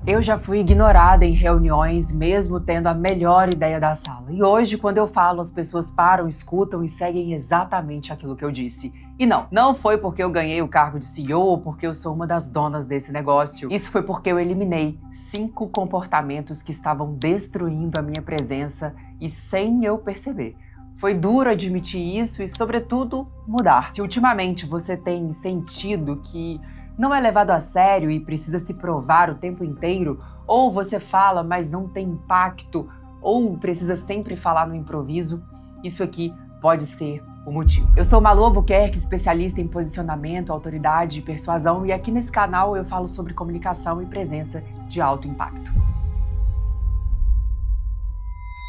Eu já fui ignorada em reuniões, mesmo tendo a melhor ideia da sala. E hoje, quando eu falo, as pessoas param, escutam e seguem exatamente aquilo que eu disse. E não foi porque eu ganhei o cargo de CEO ou porque eu sou uma das donas desse negócio. Isso foi porque eu eliminei 5 comportamentos que estavam destruindo a minha presença e sem eu perceber. Foi duro admitir isso e, sobretudo, mudar. Se ultimamente você tem sentido que não é levado a sério e precisa se provar o tempo inteiro, ou você fala, mas não tem impacto, ou precisa sempre falar no improviso, isso aqui pode ser o motivo. Eu sou Malu Albuquerque, especialista em posicionamento, autoridade e persuasão, e aqui nesse canal eu falo sobre comunicação e presença de alto impacto.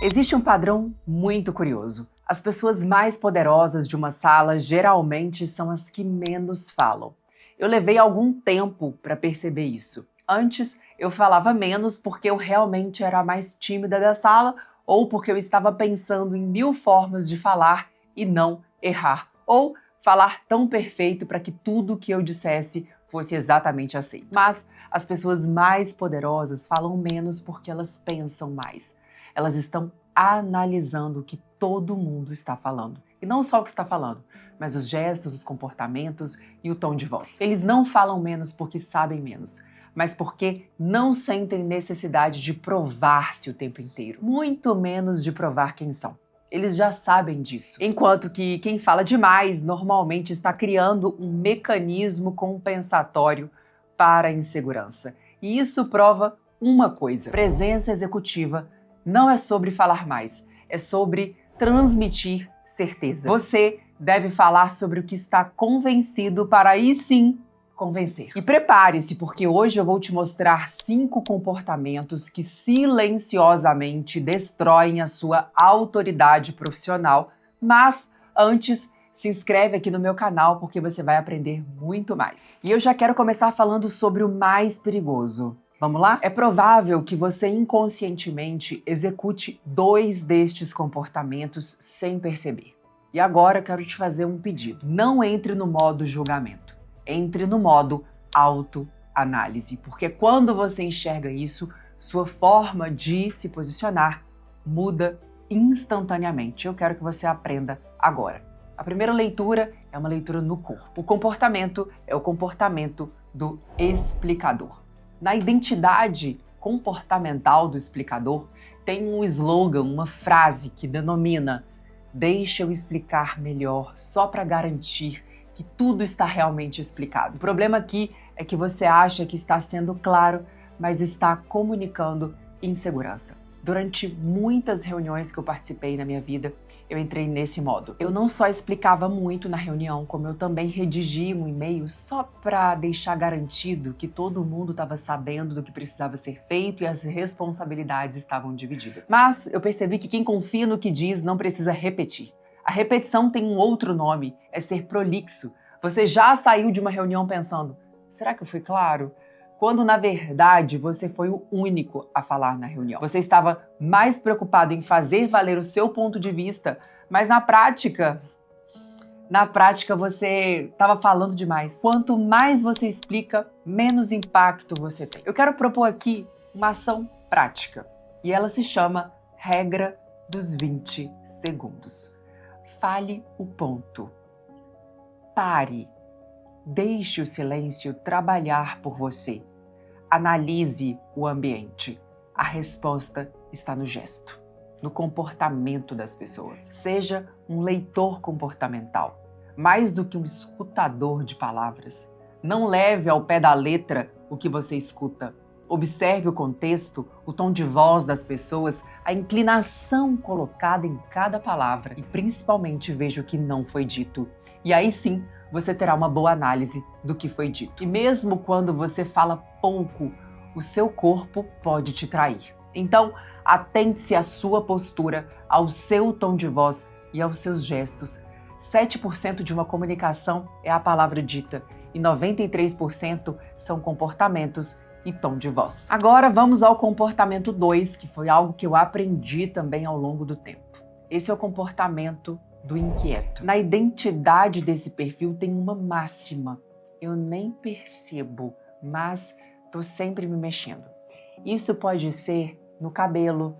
Existe um padrão muito curioso. As pessoas mais poderosas de uma sala geralmente são as que menos falam. Eu levei algum tempo para perceber isso. Antes, eu falava menos porque eu realmente era a mais tímida da sala ou porque eu estava pensando em 1000 formas de falar e não errar, ou falar tão perfeito para que tudo que eu dissesse fosse exatamente aceito. Mas as pessoas mais poderosas falam menos porque elas pensam mais. Elas estão analisando o que todo mundo está falando. E não só o que está falando, mas os gestos, os comportamentos e o tom de voz. Eles não falam menos porque sabem menos, mas porque não sentem necessidade de provar-se o tempo inteiro. Muito menos de provar quem são. Eles já sabem disso. Enquanto que quem fala demais normalmente está criando um mecanismo compensatório para a insegurança. E isso prova uma coisa: presença executiva não é sobre falar mais, é sobre transmitir certeza. Você deve falar sobre o que está convencido para aí sim convencer. E prepare-se, porque hoje eu vou te mostrar 5 comportamentos que silenciosamente destroem a sua autoridade profissional. Mas antes, se inscreve aqui no meu canal porque você vai aprender muito mais. E eu já quero começar falando sobre o mais perigoso. Vamos lá? É provável que você inconscientemente execute 2 destes comportamentos sem perceber. E agora eu quero te fazer um pedido. Não entre no modo julgamento. Entre no modo autoanálise. Porque quando você enxerga isso, sua forma de se posicionar muda instantaneamente. Eu quero que você aprenda agora. A primeira leitura é uma leitura no corpo. O comportamento é o comportamento do explicador. Na identidade comportamental do explicador, tem um slogan, uma frase que denomina: "Deixa eu explicar melhor, só para garantir que tudo está realmente explicado". O problema aqui é que você acha que está sendo claro, mas está comunicando insegurança. Durante muitas reuniões que eu participei na minha vida, eu entrei nesse modo. Eu não só explicava muito na reunião, como eu também redigia um e-mail só para deixar garantido que todo mundo estava sabendo do que precisava ser feito e as responsabilidades estavam divididas. Mas eu percebi que quem confia no que diz não precisa repetir. A repetição tem um outro nome, é ser prolixo. Você já saiu de uma reunião pensando: será que eu fui claro? Quando, na verdade, você foi o único a falar na reunião. Você estava mais preocupado em fazer valer o seu ponto de vista, mas na prática você estava falando demais. Quanto mais você explica, menos impacto você tem. Eu quero propor aqui uma ação prática, e ela se chama Regra dos 20 segundos. Fale o ponto. Pare. Deixe o silêncio trabalhar por você. Analise o ambiente. A resposta está no gesto, no comportamento das pessoas. Seja um leitor comportamental, mais do que um escutador de palavras. Não leve ao pé da letra o que você escuta. Observe o contexto, o tom de voz das pessoas, a inclinação colocada em cada palavra e principalmente veja o que não foi dito. E aí sim, você terá uma boa análise do que foi dito. E mesmo quando você fala pouco, o seu corpo pode te trair. Então, atente-se à sua postura, ao seu tom de voz e aos seus gestos. 7% de uma comunicação é a palavra dita e 93% são comportamentos e tom de voz. Agora vamos ao comportamento 2, que foi algo que eu aprendi também ao longo do tempo. Esse é o comportamento do inquieto. Na identidade desse perfil tem uma máxima. Eu nem percebo, mas tô sempre me mexendo. Isso pode ser no cabelo,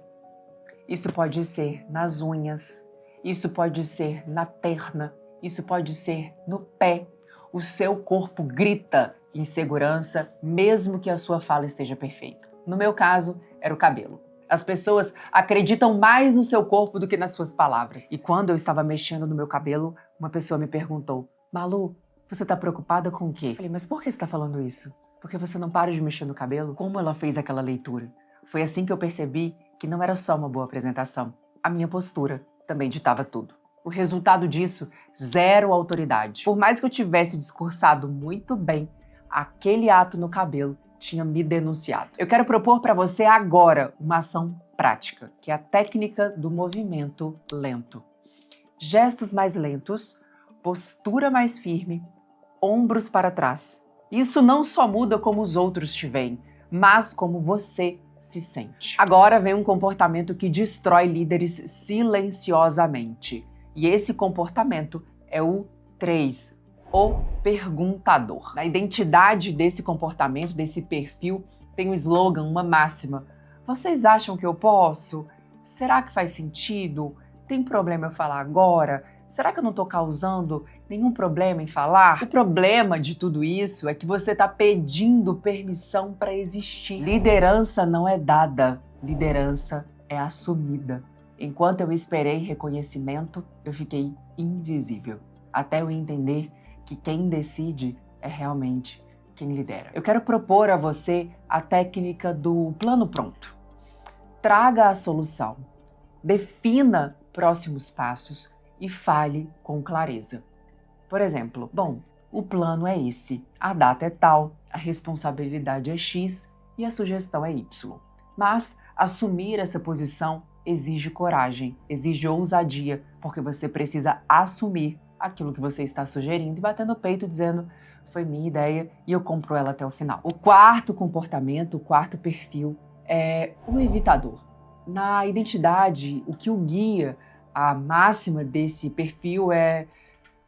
isso pode ser nas unhas, isso pode ser na perna, isso pode ser no pé. O seu corpo grita insegurança, mesmo que a sua fala esteja perfeita. No meu caso, era o cabelo. As pessoas acreditam mais no seu corpo do que nas suas palavras. E quando eu estava mexendo no meu cabelo, uma pessoa me perguntou: Malu, você tá preocupada com o quê? Eu falei, mas por que você tá falando isso? Porque você não para de mexer no cabelo? Como ela fez aquela leitura? Foi assim que eu percebi que não era só uma boa apresentação. A minha postura também ditava tudo. O resultado disso, zero autoridade. Por mais que eu tivesse discursado muito bem, aquele ato no cabelo tinha me denunciado. Eu quero propor para você agora uma ação prática, que é a técnica do movimento lento. Gestos mais lentos, postura mais firme, ombros para trás. Isso não só muda como os outros te veem, mas como você se sente. Agora vem um comportamento que destrói líderes silenciosamente. E esse comportamento é o 3, o perguntador. Na identidade desse comportamento, desse perfil, tem um slogan, uma máxima. Vocês acham que eu posso? Será que faz sentido? Tem problema eu falar agora? Será que eu não estou causando nenhum problema em falar? O problema de tudo isso é que você está pedindo permissão para existir. Liderança não é dada, liderança é assumida. Enquanto eu esperei reconhecimento, eu fiquei invisível, até eu entender que quem decide é realmente quem lidera. Eu quero propor a você a técnica do plano pronto. Traga a solução, defina próximos passos e fale com clareza. Por exemplo, bom, o plano é esse, a data é tal, a responsabilidade é X e a sugestão é Y. Mas assumir essa posição exige coragem, exige ousadia, porque você precisa assumir aquilo que você está sugerindo e bater no peito dizendo: foi minha ideia e eu compro ela até o final. O quarto comportamento, o quarto perfil é o evitador. Na identidade, o que o guia, a máxima desse perfil é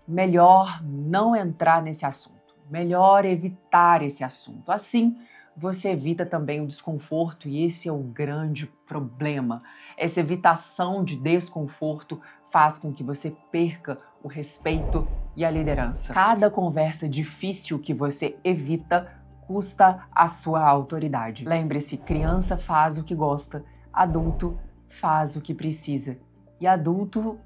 melhor não entrar nesse assunto, melhor evitar esse assunto. Assim, você evita também o desconforto e esse é o grande problema. Essa evitação de desconforto faz com que você perca o respeito e a liderança. Cada conversa difícil que você evita custa a sua autoridade. Lembre-se, criança faz o que gosta, adulto faz o que precisa. E adulto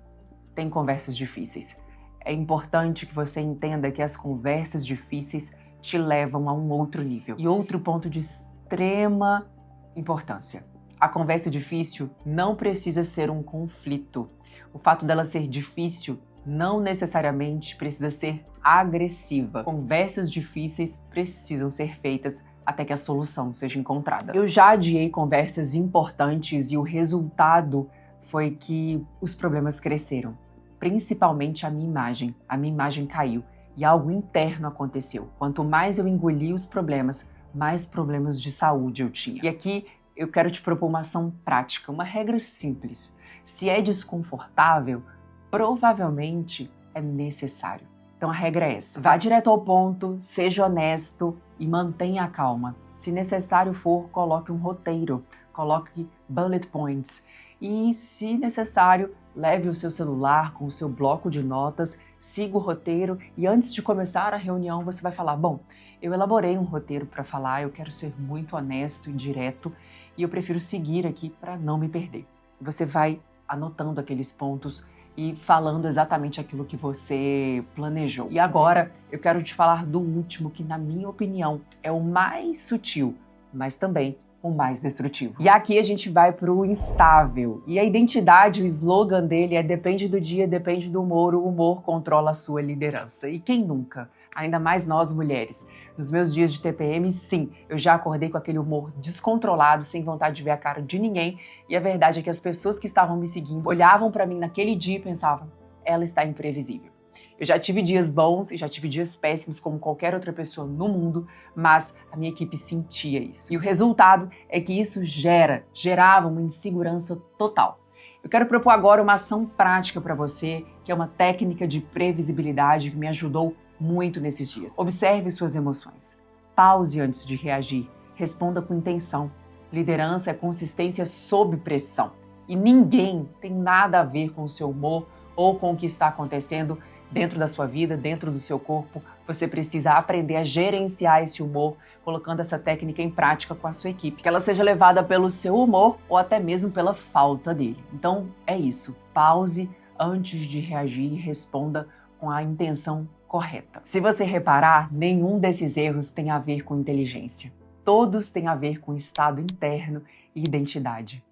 tem conversas difíceis. É importante que você entenda que as conversas difíceis te levam a um outro nível. E outro ponto de extrema importância. A conversa difícil não precisa ser um conflito. O fato dela ser difícil não necessariamente precisa ser agressiva. Conversas difíceis precisam ser feitas até que a solução seja encontrada. Eu já adiei conversas importantes e o resultado foi que os problemas cresceram. Principalmente a minha imagem caiu e algo interno aconteceu. Quanto mais eu engoli os problemas, mais problemas de saúde eu tinha. E aqui eu quero te propor uma ação prática, uma regra simples. Se é desconfortável, provavelmente é necessário. Então a regra é essa. Vá direto ao ponto, seja honesto e mantenha a calma. Se necessário for, coloque um roteiro, coloque bullet points. E, se necessário, leve o seu celular com o seu bloco de notas, siga o roteiro e antes de começar a reunião você vai falar: bom, eu elaborei um roteiro para falar, eu quero ser muito honesto e direto e eu prefiro seguir aqui para não me perder. Você vai anotando aqueles pontos e falando exatamente aquilo que você planejou. E agora eu quero te falar do último, que na minha opinião é o mais sutil, mas também o mais destrutivo. E aqui a gente vai pro instável. E a identidade, o slogan dele é: depende do dia, depende do humor, o humor controla a sua liderança. E quem nunca? Ainda mais nós mulheres. Nos meus dias de TPM, sim, eu já acordei com aquele humor descontrolado, sem vontade de ver a cara de ninguém. E a verdade é que as pessoas que estavam me seguindo olhavam para mim naquele dia e pensavam: ela está imprevisível. Eu já tive dias bons e já tive dias péssimos como qualquer outra pessoa no mundo, mas a minha equipe sentia isso. E o resultado é que isso gerava uma insegurança total. Eu quero propor agora uma ação prática para você, que é uma técnica de previsibilidade que me ajudou muito nesses dias. Observe suas emoções. Pause antes de reagir. Responda com intenção. Liderança é consistência sob pressão. E ninguém tem nada a ver com o seu humor ou com o que está acontecendo dentro da sua vida, dentro do seu corpo. Você precisa aprender a gerenciar esse humor, colocando essa técnica em prática com a sua equipe. Que ela seja levada pelo seu humor ou até mesmo pela falta dele. Então é isso. Pause antes de reagir e responda com a intenção correta. Se você reparar, nenhum desses erros tem a ver com inteligência. Todos têm a ver com estado interno e identidade.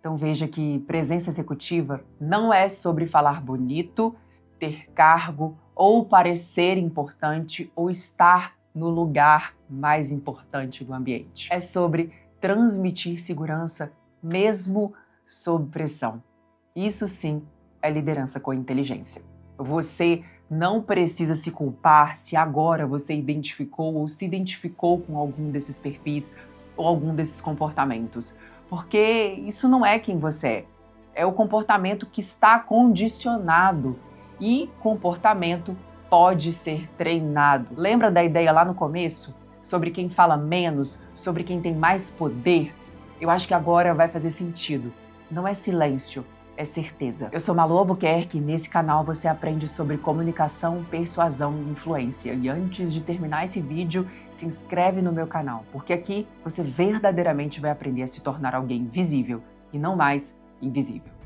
Então veja que presença executiva não é sobre falar bonito, ter cargo ou parecer importante ou estar no lugar mais importante do ambiente. É sobre transmitir segurança mesmo sob pressão. Isso sim é liderança com inteligência. Você não precisa se culpar se agora você identificou ou se identificou com algum desses perfis ou algum desses comportamentos, porque isso não é quem você é. É o comportamento que está condicionado e comportamento pode ser treinado. Lembra da ideia lá no começo sobre quem fala menos, sobre quem tem mais poder? Eu acho que agora vai fazer sentido. Não é silêncio, é certeza. Eu sou Malu Albuquerque e nesse canal você aprende sobre comunicação, persuasão e influência. E antes de terminar esse vídeo, se inscreve no meu canal, porque aqui você verdadeiramente vai aprender a se tornar alguém visível e não mais invisível.